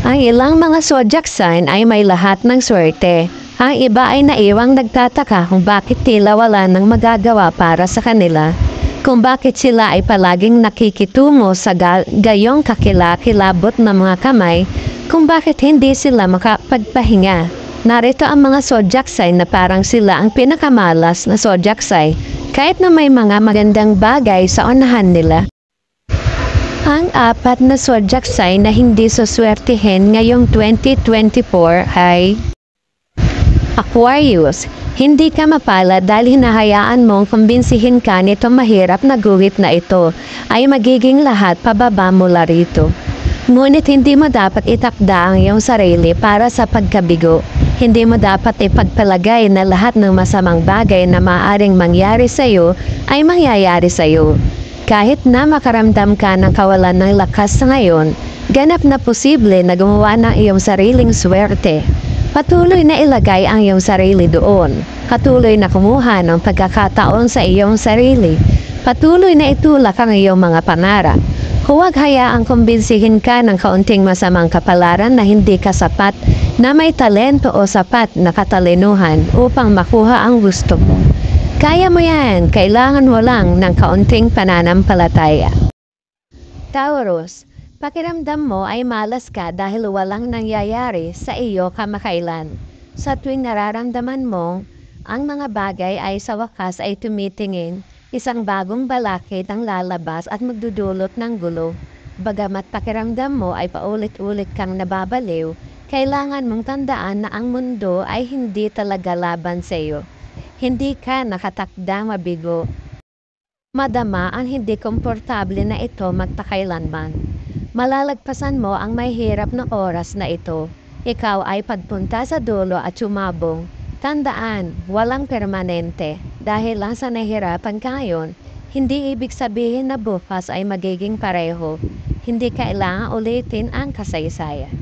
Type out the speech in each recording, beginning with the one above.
Ang ilang mga zodiac sign ay may lahat ng swerte. Ang iba ay naiwang nagtataka kung bakit tila wala nang magagawa para sa kanila. Kung bakit sila ay palaging nakikitungo sa gayong kakilakilabot na mga kamay, kung bakit hindi sila makapagpahinga. Narito ang mga zodiac sign na parang sila ang pinakamalas na zodiac sign, kahit na may mga magandang bagay sa unahan nila. Ang apat na zodiac sign na hindi suswertihin ngayong 2024 ay Aquarius. Hindi ka mapala dahil hinahayaan mong kumbinsihin ka nito mahirap na guhit na ito ay magiging lahat pababa mula rito. Ngunit hindi mo dapat itakda ang iyong sarili para sa pagkabigo. Hindi mo dapat ipagpalagay na lahat ng masamang bagay na maaaring mangyari sa iyo ay mangyayari sa iyo. Kahit na makaramdam ka ng kawalan ng lakas sa ngayon, ganap na posible na gumawa ng iyong sariling swerte. Patuloy na ilagay ang iyong sarili doon. Patuloy na kumuha ng pagkakataon sa iyong sarili. Patuloy na itulak ang iyong mga pangarap. Huwag hayaang kumbinsihin ka ng kaunting masamang kapalaran na hindi ka sapat, na may talento o sapat na katalinuhan upang makuha ang gusto mo. Kaya mo yan, kailangan mo lang ng kaunting pananampalataya. Taurus, pakiramdam mo ay malas ka dahil walang nangyayari sa iyo kamakailan. Sa tuwing nararamdaman mo, ang mga bagay ay sa wakas ay tumitingin, isang bagong balakid ang lalabas at magdudulot ng gulo. Bagamat pakiramdam mo ay paulit-ulit kang nababaliw, kailangan mong tandaan na ang mundo ay hindi talaga laban sa iyo. Hindi ka nakatakda mabigo. Madama ang hindi komportable na ito magpakailanman. Malalagpasan mo ang may hirap na oras na ito. Ikaw ay pagpunta sa dulo at sumabong. Tandaan, walang permanente. Dahil lang sa nahihirapan ka ngayon, hindi ibig sabihin na bukas ay magiging pareho. Hindi kailangan ulitin ang kasaysayan.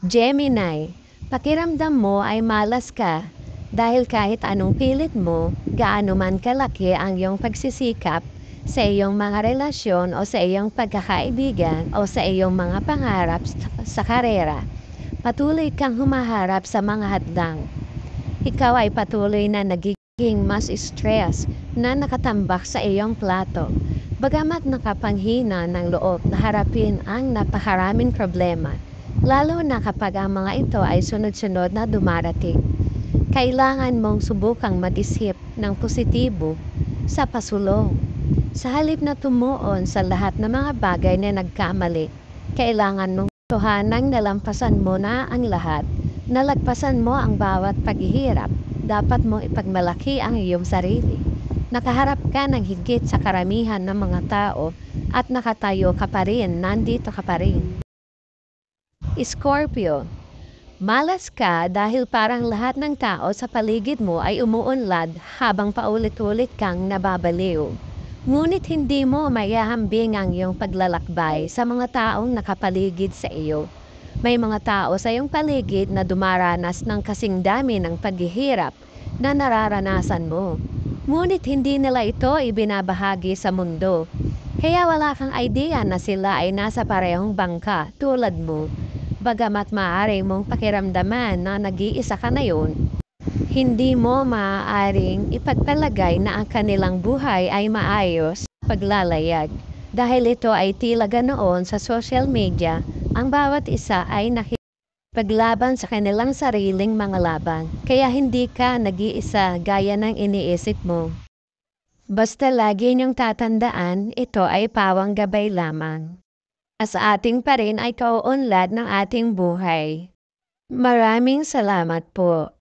Gemini, pakiramdam mo ay malas ka. Dahil kahit anong pilit mo, gaano man kalaki ang iyong pagsisikap sa iyong mga relasyon o sa iyong pagkakaibigan o sa iyong mga pangarap sa karera, patuloy kang humaharap sa mga hadlang. Ikaw ay patuloy na nagiging mas stress na nakatambak sa iyong plato. Bagamat nakapanghina ng loob na harapin ang napakaraming problema, lalo na kapag ang mga ito ay sunod-sunod na dumarating. Kailangan mong subukang mag-isip ng positibo sa pasulong. Sa halip na tumuon sa lahat ng mga bagay na nagkamali, kailangan mong tuhanang nalampasan mo na ang lahat. Nalagpasan mo ang bawat paghihirap. Dapat mong ipagmalaki ang iyong sarili. Nakaharap ka ng higit sa karamihan ng mga tao at nakatayo ka pa rin, nandito ka pa rin. Scorpio, malas ka dahil parang lahat ng tao sa paligid mo ay umuunlad habang paulit-ulit kang nababaliw. Ngunit hindi mo mayahambing ang iyong paglalakbay sa mga taong nakapaligid sa iyo. May mga tao sa iyong paligid na dumaranas ng kasing dami ng paghihirap na nararanasan mo. Ngunit hindi nila ito ibinabahagi sa mundo. Kaya wala kang idea na sila ay nasa parehong bangka tulad mo. Bagamat maaari mong pakiramdaman na nag-iisa ka na yun, hindi mo maaaring ipagpalagay na ang kanilang buhay ay maayos paglalayag. Dahil ito ay tila ganoon sa social media, ang bawat isa ay nakipaglaban sa kanilang sariling mga laban. Kaya hindi ka nag-iisa gaya ng iniisip mo. Basta lagi niyong tatandaan, ito ay pawang gabay lamang. Sa ating pa rin ay kauunlad ng ating buhay. Maraming salamat po.